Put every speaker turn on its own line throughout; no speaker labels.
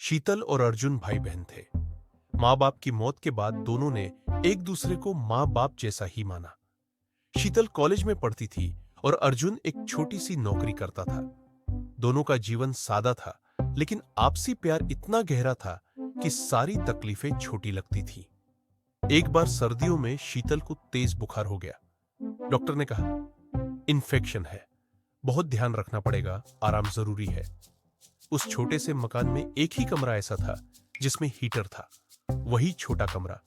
शीतल और अर्जुन भाई बहन थे। माँ बाप की मौत के बाद दोनों ने एक दूसरे को माँ बाप जैसा ही माना। शीतल कॉलेज में पढ़ती थी और अर्जुन एक छोटी सी नौकरी करता था। दोनों का जीवन सादा था, लेकिन आपसी प्यार इतना गहरा था कि सारी तकलीफें छोटी लगती थी। एक बार सर्दियों में शीतल को तेज बुखार हो गया। डॉक्टर ने कहा, इन्फेक्शन है, बहुत ध्यान रखना पड़ेगा, आराम जरूरी है। उस छोटे से मकान में एक ही कमरा ऐसा था जिसमें हीटर था। वही छोटा कमरा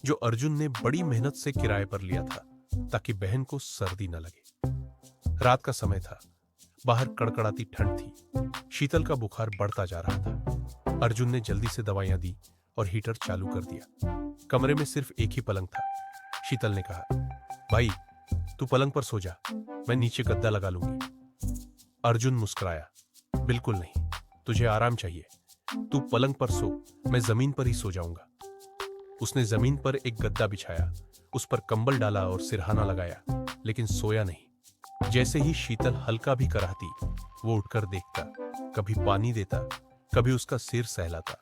जो अर्जुन ने बड़ी मेहनत से किराए पर लिया था ताकि बहन को सर्दी न लगे। रात का समय था, बाहर कड़कड़ाती ठंड थी। शीतल का बुखार बढ़ता जा रहा था। अर्जुन ने जल्दी से दवाइयां दी और हीटर चालू कर दिया। कमरे में सिर्फ एक ही पलंग था। शीतल ने कहा, भाई तू पलंग पर सो जा, मैं नीचे गद्दा लगा लूंगी। अर्जुन मुस्कुराया, बिल्कुल नहीं, तुझे आराम चाहिए। तू पलंग पर सो, मैं जमीन पर ही सो जाऊंगा। उसने जमीन पर एक गद्दा बिछाया, उस पर कंबल डाला और सिरहाना लगाया, लेकिन सोया नहीं। जैसे ही शीतल हल्का भी कराहती, वो उठकर देखता, कभी पानी देता, कभी उसका सिर सहलाता।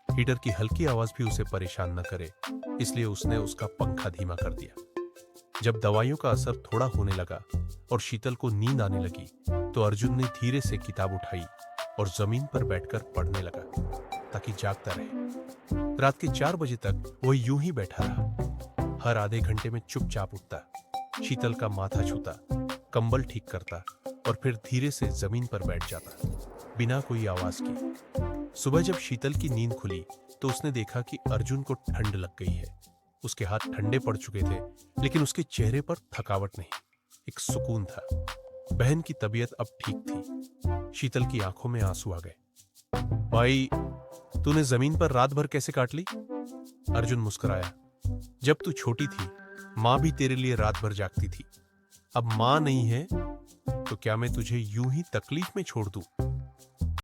हीटर की हल्की आवाज भी उसे परेशान न करे, इसलिए उसने उसका पंखा धीमा कर दिया। जब दवाइयों का असर थोड़ा होने लगा और शीतल को नींद आने लगी, तो अर्जुन ने धीरे से किताब उठाई और जमीन पर बैठकर पढ़ने लगा ताकि जागता रहे। रात के 4 बजे तक वह यूं ही बैठा रहा। हर आधे घंटे में चुपचाप उठता, शीतल का माथा छूता, कंबल ठीक करता और फिर धीरे से जमीन पर बैठ जाता, बिना कोई आवाज की। सुबह जब शीतल की नींद खुली तो उसने देखा कि अर्जुन को ठंड लग गई है। उसके हाथ ठंडे पड़ चुके थे, लेकिन उसके चेहरे पर थकावट नहीं, एक सुकून था। बहन की तबीयत अब ठीक थी। शीतल की आंखों में आंसू आ गए। भाई, तूने जमीन पर रात भर कैसे काट ली? अर्जुन मुस्कुराया, जब तू छोटी थी, माँ भी तेरे लिए रात भर जागती थी। अब माँ नहीं है तो क्या मैं तुझे यूं ही तकलीफ में छोड़ दूं?